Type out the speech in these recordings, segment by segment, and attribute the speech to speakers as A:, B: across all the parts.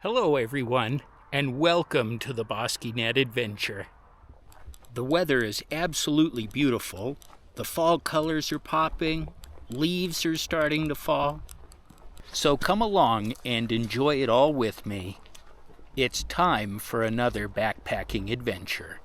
A: Hello everyone, and welcome to the BosqueeNet Adventure. The weather is absolutely beautiful. The fall colors are popping, leaves are starting to fall. So come along and enjoy it all with me. It's time for another backpacking adventure.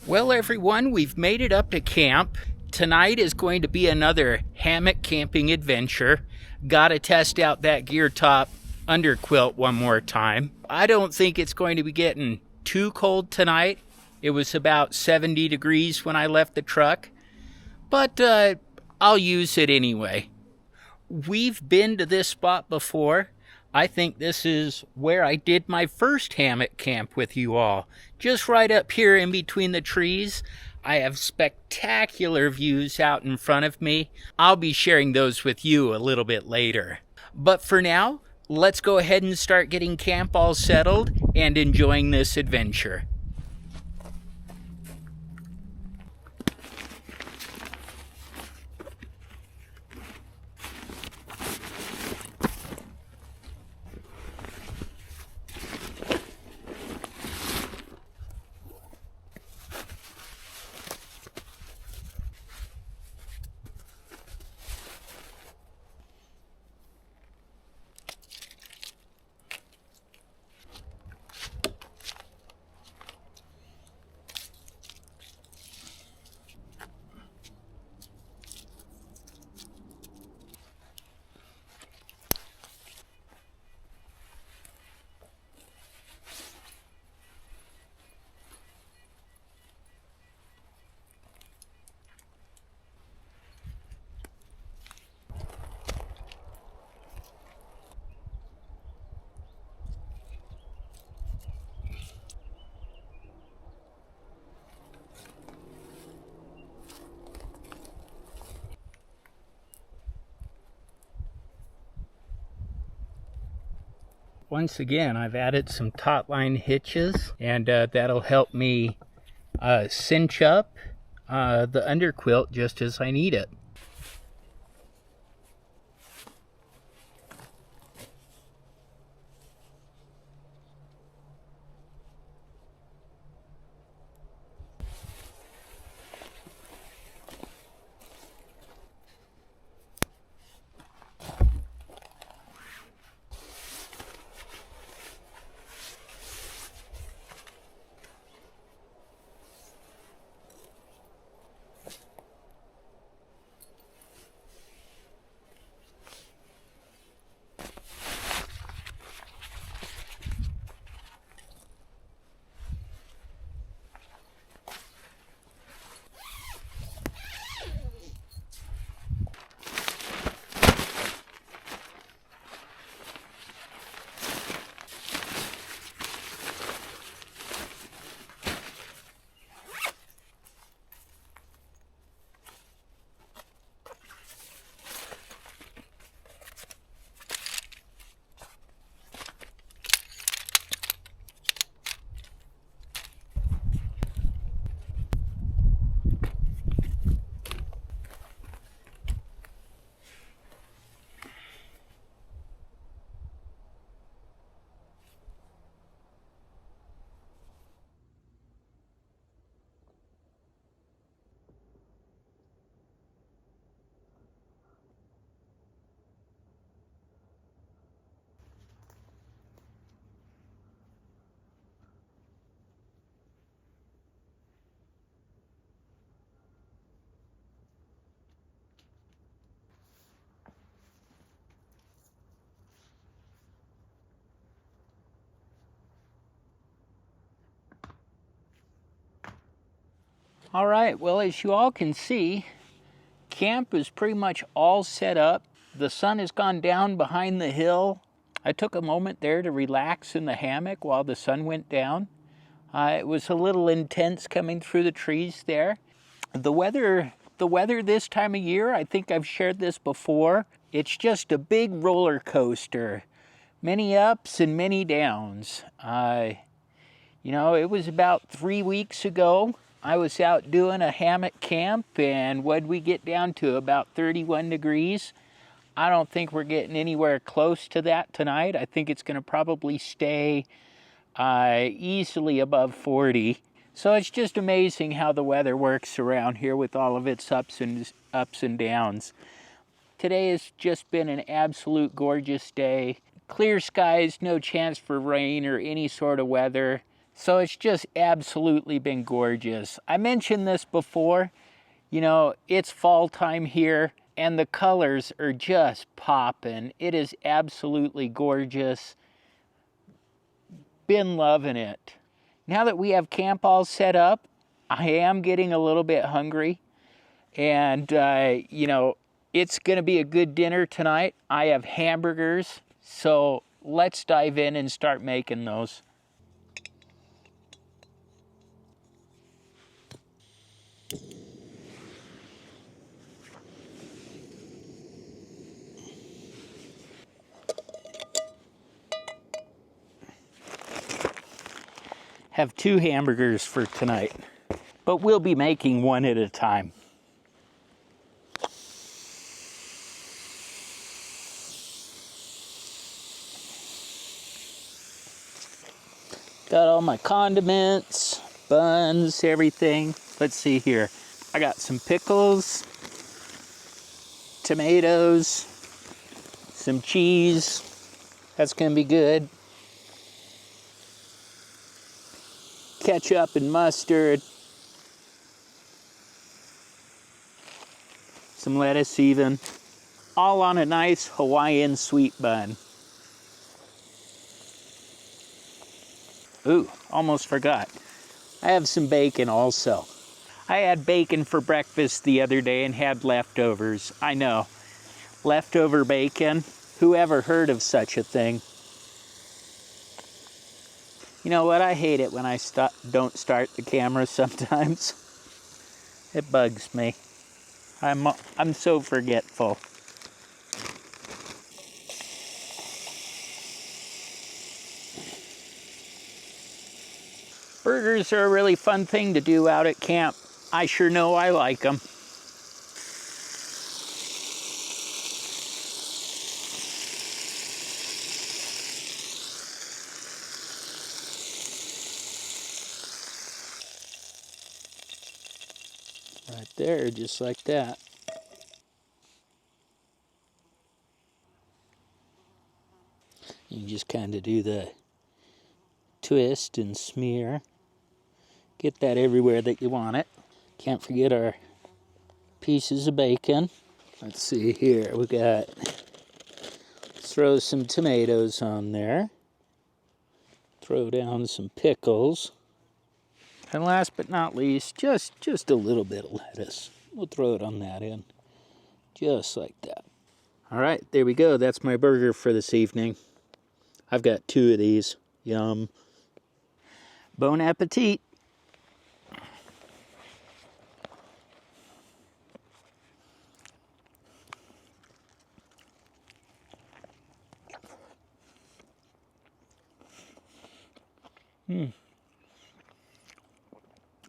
A: Well everyone, we've made it up to camp. Tonight is going to be another hammock camping adventure. Gotta test out that gear top underquilt one more time. I don't think it's going to be getting too cold tonight. It was about 70 degrees when I left the truck, but I'll use it anyway. We've been to this spot before. I think this is where I did my first hammock camp with you all. Just right up here in between the trees. I have spectacular views out in front of me. I'll be sharing those with you a little bit later. But for now, let's go ahead and start getting camp all settled and enjoying this adventure. Once again, I've added some taut line hitches, and that'll help me cinch up the underquilt just as I need it. All right, well, as you all can see, camp is pretty much all set up. The sun has gone down behind the hill. I took a moment there to relax in the hammock while the sun went down. It was a little intense coming through the trees there. The weather this time of year, I think I've shared this before, it's just a big roller coaster. Many ups and many downs. You know, it was about 3 weeks ago. I was out doing a hammock camp, and what'd we get down to? About 31 degrees. I don't think we're getting anywhere close to that tonight. I think it's going to probably stay easily above 40. So it's just amazing how the weather works around here with all of its ups and downs. Today has just been an absolute gorgeous day. Clear skies, no chance for rain or any sort of weather. So it's just absolutely been gorgeous. I mentioned this before, you know, it's fall time here and the colors are just popping. It is absolutely gorgeous. Been loving it. Now that we have camp all set up, I am getting a little bit hungry. And, you know, it's going to be a good dinner tonight. I have hamburgers, so let's dive in and start making those. Have 2 hamburgers for tonight, but we'll be making one at a time. Got all my condiments, buns, everything. Let's see here. I got some pickles, tomatoes, some cheese. That's gonna be good. Ketchup and mustard. Some lettuce even. All on a nice Hawaiian sweet bun. Ooh, almost forgot. I have some bacon also. I had bacon for breakfast the other day and had leftovers. I know. Leftover bacon. Who ever heard of such a thing? You know what? I hate it when I don't start the camera sometimes. It bugs me. I'm so forgetful. Burgers are a really fun thing to do out at camp. I sure know I like them. Right there, just like that. You just kind of do the twist and smear. Get that everywhere that you want it. Can't forget our pieces of bacon. Let's see here, throw some tomatoes on there. Throw down some pickles. And last but not least, just a little bit of lettuce. We'll throw it on that end, just like that. All right, there we go. That's my burger for this evening. I've got 2 of these. Yum. Bon appetit.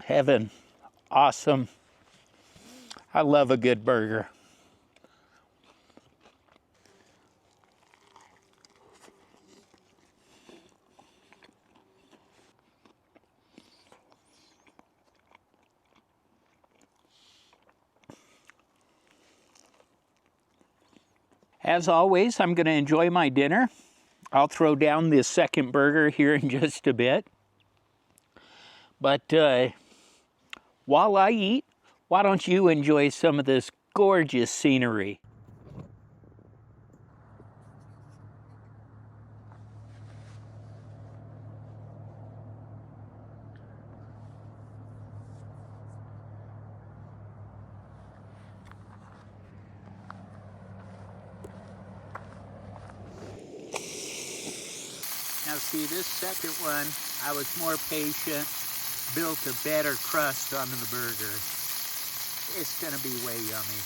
A: Heaven. Awesome. I love a good burger. As always, I'm going to enjoy my dinner. I'll throw down this second burger here in just a bit. But while I eat, why don't you enjoy some of this gorgeous scenery? see, this second one, I was more patient, built a better crust on the burger. It's gonna be way yummy.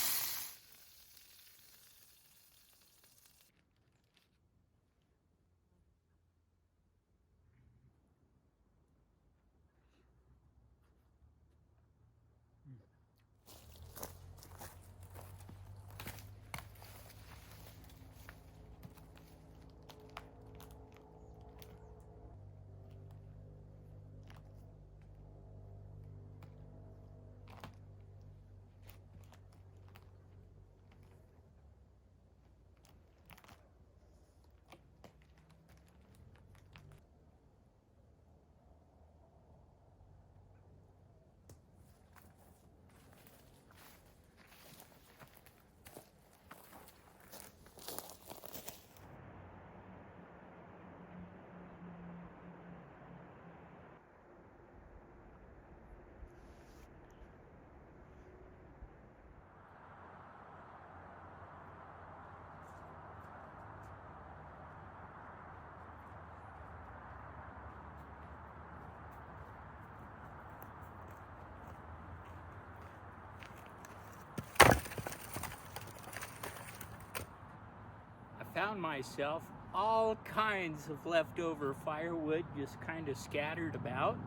A: Found myself all kinds of leftover firewood just kind of scattered about.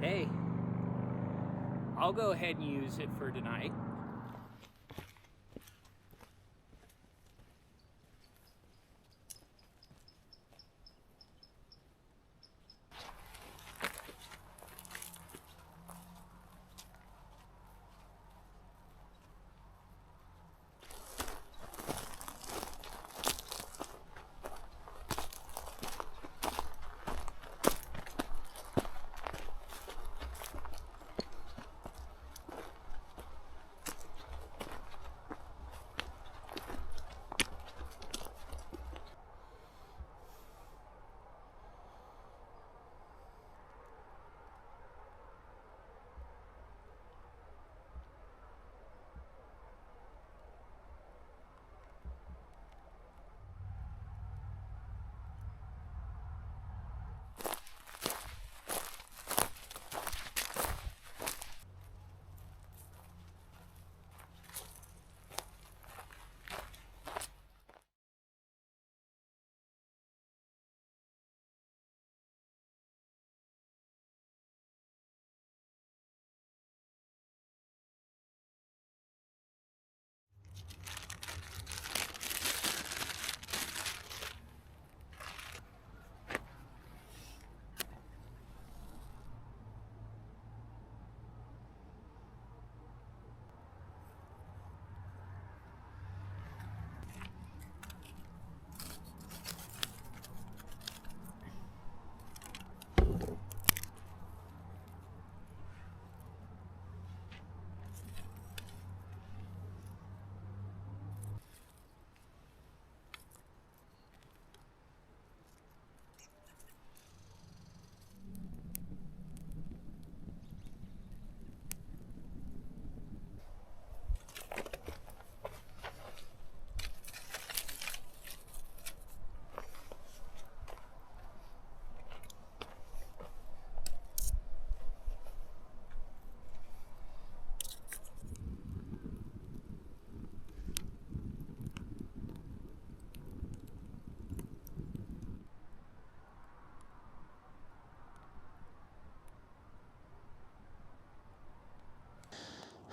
A: Hey, I'll go ahead and use it for tonight.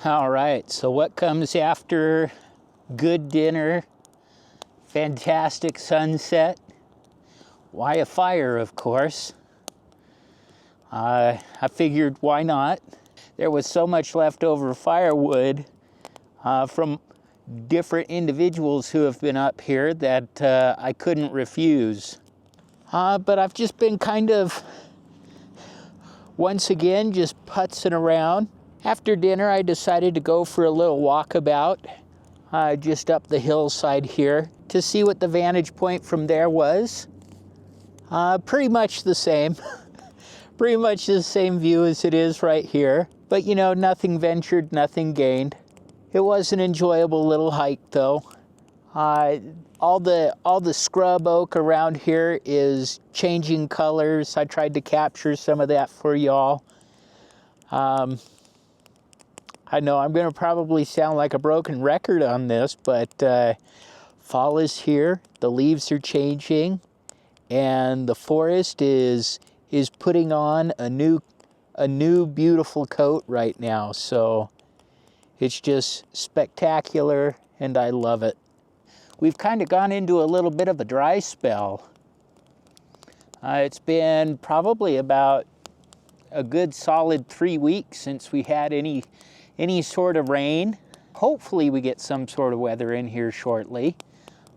A: All right, so what comes after good dinner, fantastic sunset? Why, a fire, of course. I figured, why not? There was so much leftover firewood from different individuals who have been up here that I couldn't refuse. But I've just been kind of, once again, just putzing around. After dinner, I decided to go for a little walkabout just up the hillside here to see what the vantage point from there was. Pretty much the same. Pretty much the same view as it is right here. But you know, nothing ventured, nothing gained. It was an enjoyable little hike though. Uh, all the scrub oak around here is changing colors. I tried to capture some of that for y'all. I know I'm going to probably sound like a broken record on this, but fall is here. The leaves are changing, and the forest is putting on a new beautiful coat right now. So it's just spectacular, and I love it. We've kind of gone into a little bit of a dry spell. It's been probably about a good solid 3 weeks since we had any sort of rain. Hopefully we get some sort of weather in here shortly.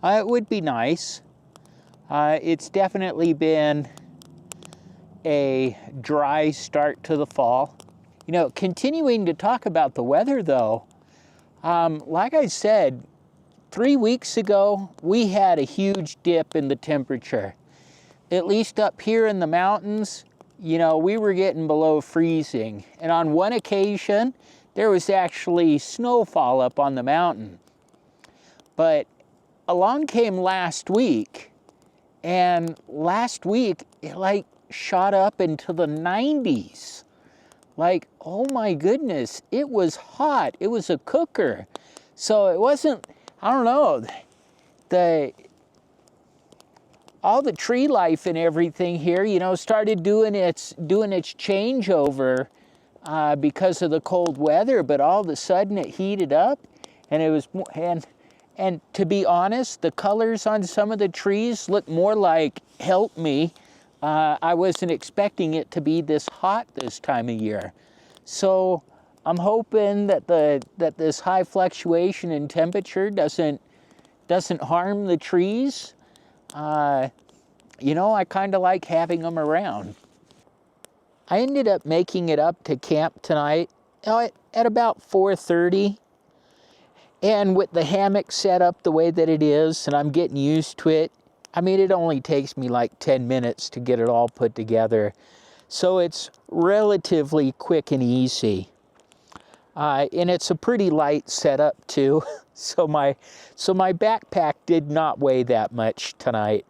A: It would be nice. It's definitely been a dry start to the fall. You know, continuing to talk about the weather though, like I said, 3 weeks ago, we had a huge dip in the temperature. At least up here in the mountains, you know, we were getting below freezing. And on one occasion, there was actually snowfall up on the mountain. But along came last week, and last week, it like shot up into the 90s. Like, oh my goodness, it was hot. It was a cooker. So it wasn't, I don't know, all the tree life and everything here, you know, started doing its changeover because of the cold weather. But all of a sudden, it heated up, and it was and to be honest, the colors on some of the trees look more like help me. I wasn't expecting it to be this hot this time of year, so I'm hoping that this high fluctuation in temperature doesn't harm the trees. You know, I kind of like having them around. I ended up making it up to camp tonight at about 4:30. And with the hammock set up the way that it is, and I'm getting used to it, I mean, it only takes me like 10 minutes to get it all put together. So it's relatively quick and easy. And it's a pretty light setup too. So my backpack did not weigh that much tonight.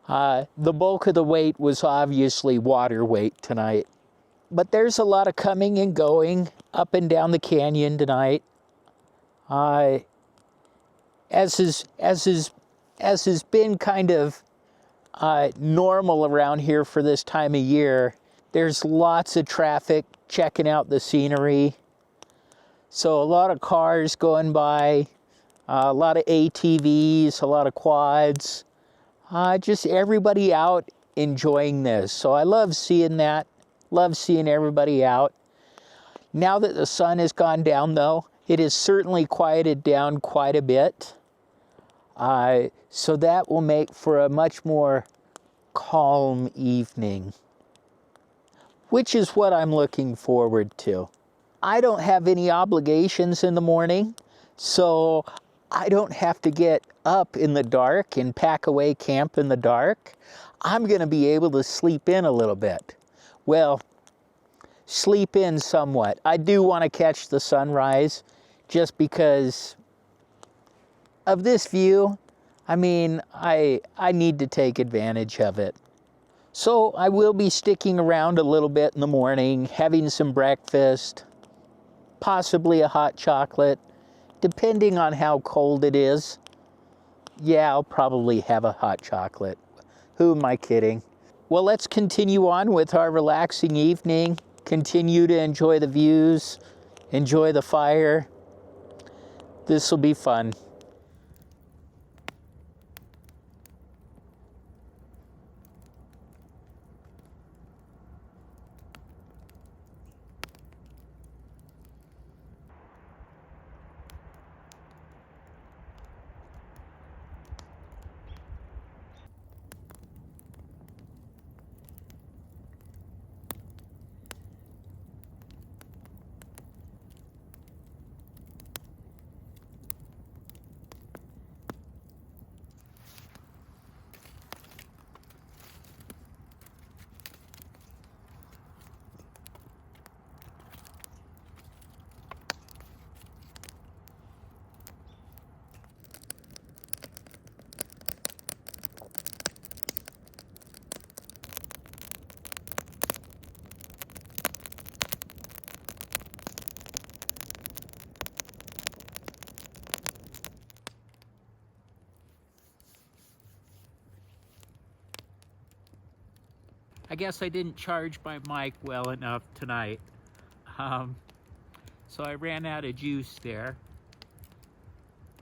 A: The bulk of the weight was obviously water weight tonight. But there's a lot of coming and going up and down the canyon tonight. As has been kind of normal around here for this time of year, there's lots of traffic checking out the scenery. So a lot of cars going by, a lot of ATVs, a lot of quads, just everybody out enjoying this. So I love seeing that, love seeing everybody out. Now that the sun has gone down though, it has certainly quieted down quite a bit. So that will make for a much more calm evening, which is what I'm looking forward to. I don't have any obligations in the morning, so I don't have to get up in the dark and pack away camp in the dark. I'm going to be able to sleep in a little bit. Well, sleep in somewhat. I do want to catch the sunrise just because of this view. I mean, I need to take advantage of it. So I will be sticking around a little bit in the morning, having some breakfast, possibly a hot chocolate, depending on how cold it is. Yeah, I'll probably have a hot chocolate. Who am I kidding? Well, let's continue on with our relaxing evening. Continue to enjoy the views, enjoy the fire. This will be fun. I guess I didn't charge my mic well enough tonight. So I ran out of juice there.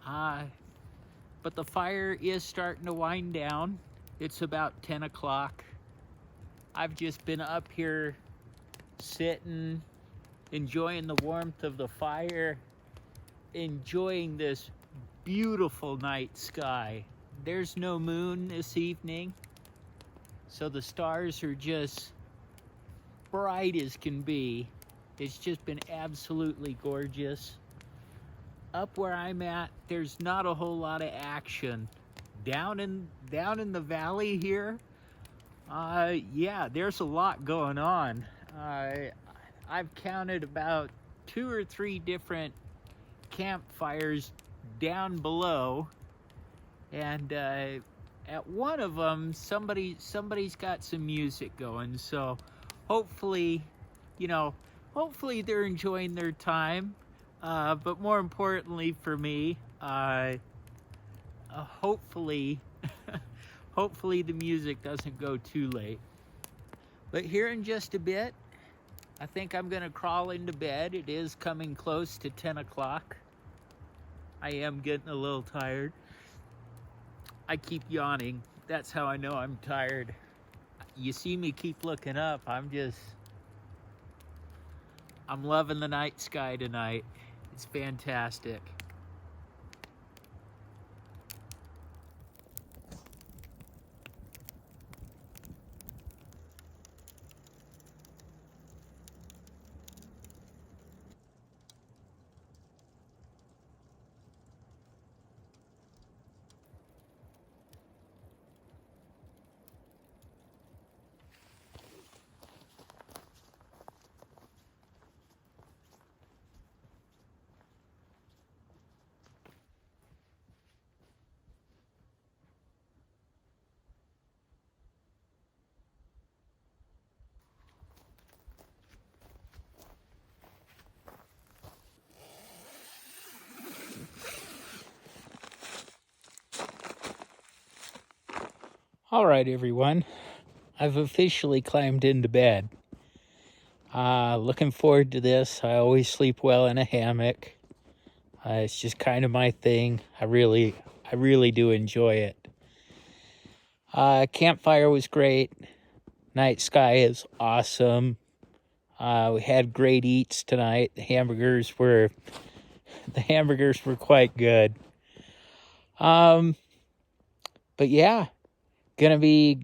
A: But the fire is starting to wind down. It's about 10 o'clock. I've just been up here sitting, enjoying the warmth of the fire, enjoying this beautiful night sky. There's no moon this evening, so the stars are just bright as can be. It's just been absolutely gorgeous. Up where I'm at, there's not a whole lot of action. Down in the valley here, yeah, there's a lot going on. I've counted about 2 or 3 different campfires down below, and at one of them, somebody's got some music going. So hopefully, hopefully they're enjoying their time. But more importantly for me, hopefully, hopefully the music doesn't go too late. But here in just a bit, I think I'm gonna crawl into bed. It is coming close to 10 o'clock. I am getting a little tired. I keep yawning. That's how I know I'm tired. You see me keep looking up. I'm loving the night sky tonight. It's fantastic. All right, everyone. I've officially climbed into bed. Looking forward to this. I always sleep well in a hammock. It's just kind of my thing. I really do enjoy it. Campfire was great. Night sky is awesome. We had great eats tonight. The hamburgers were quite good. But yeah, gonna be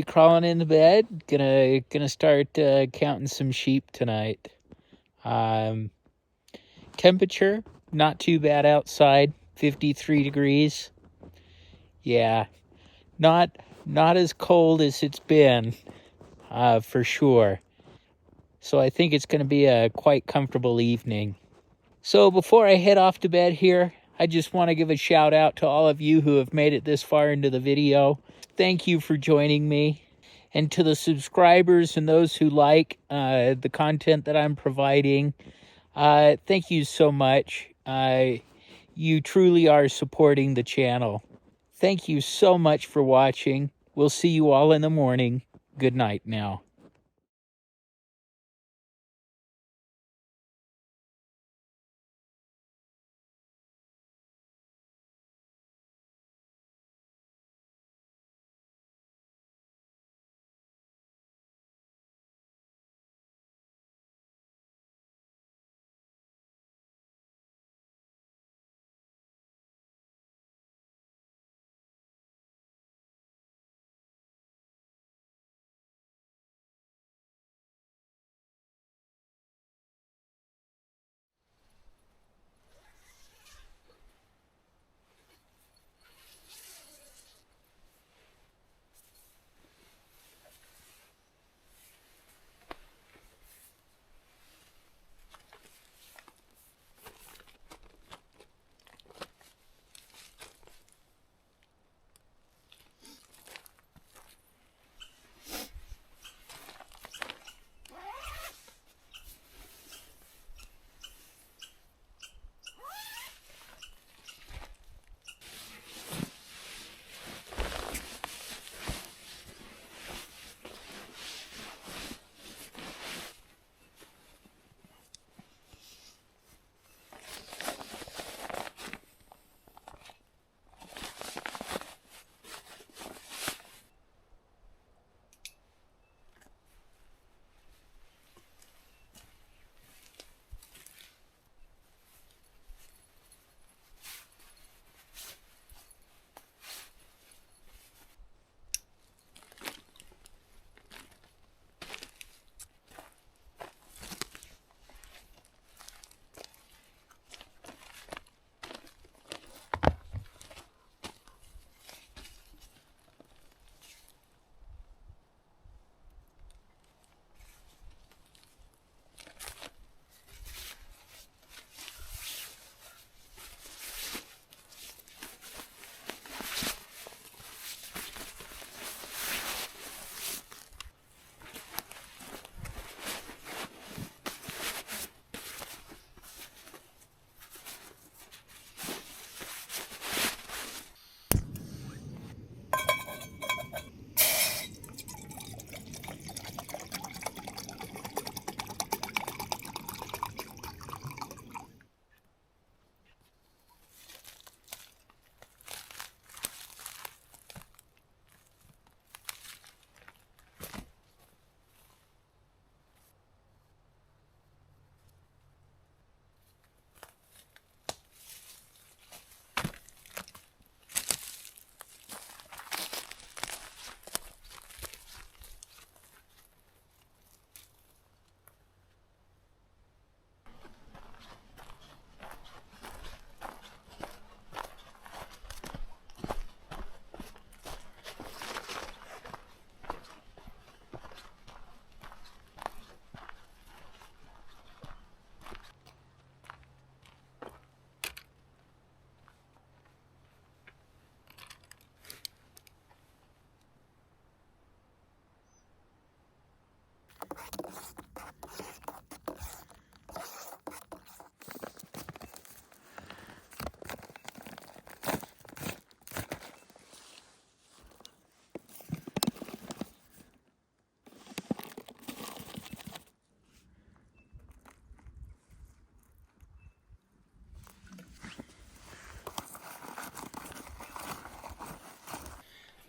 A: crawling into bed. Gonna start counting some sheep tonight. Temperature not too bad outside, 53 degrees. Yeah, not as cold as it's been, for sure. So I think it's gonna be a quite comfortable evening. So before I head off to bed here, I just want to give a shout out to all of you who have made it this far into the video. Thank you for joining me. And to the subscribers and those who like the content that I'm providing, thank you so much. You truly are supporting the channel. Thank you so much for watching. We'll see you all in the morning. Good night now.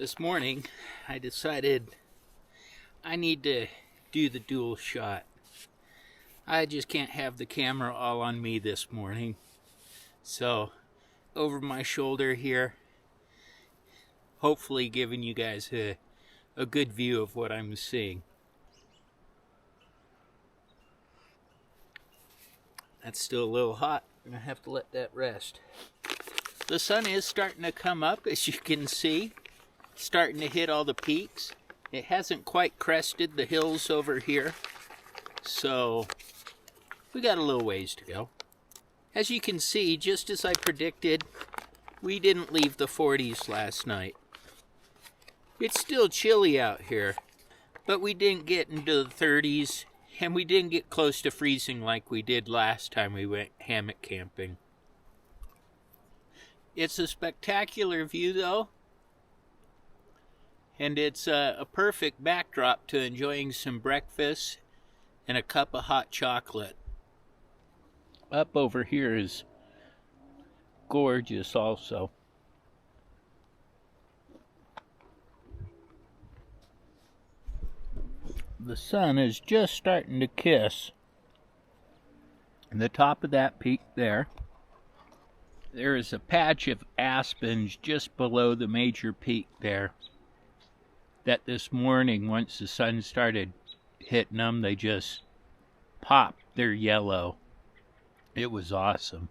A: This morning, I decided I need to do the dual shot. I just can't have the camera all on me this morning. So, over my shoulder here, hopefully giving you guys a good view of what I'm seeing. That's still a little hot. I'm gonna have to let that rest. The sun is starting to come up, as you can see. Starting to hit all the peaks. It hasn't quite crested the hills over here, so we got a little ways to go. As you can see, just as I predicted, we didn't leave the 40s last night. It's still chilly out here, but we didn't get into the 30s, and we didn't get close to freezing like we did last time we went hammock camping. It's a spectacular view though, and it's a perfect backdrop to enjoying some breakfast and a cup of hot chocolate. Up over here is gorgeous also. The sun is just starting to kiss the top of that peak there. There is a patch of aspens just below the major peak there that this morning, once the sun started hitting them, they just popped their yellow. It was awesome.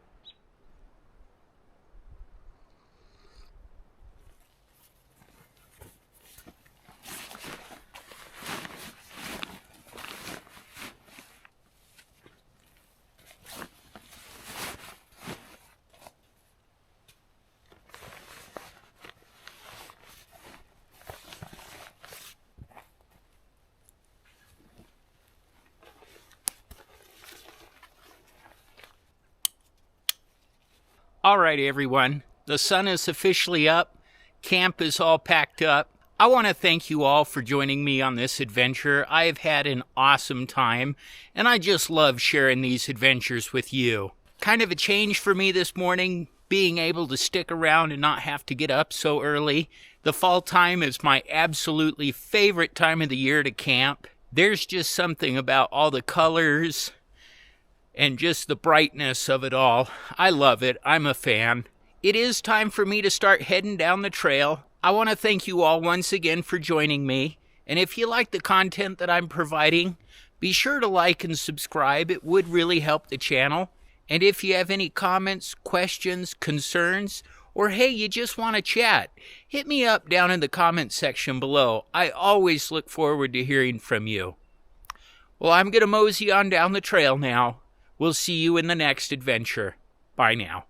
A: Alright everyone, the sun is officially up, camp is all packed up. I want to thank you all for joining me on this adventure. I have had an awesome time, and I just love sharing these adventures with you. Kind of a change for me this morning, being able to stick around and not have to get up so early. The fall time is my absolutely favorite time of the year to camp. There's just something about all the colors and just the brightness of it all. I love it. I'm a fan. It is time for me to start heading down the trail. I want to thank you all once again for joining me. And if you like the content that I'm providing, be sure to like and subscribe. It would really help the channel. And if you have any comments, questions, concerns, or hey, you just want to chat, hit me up down in the comments section below. I always look forward to hearing from you. Well, I'm going to mosey on down the trail now. We'll see you in the next adventure. Bye now.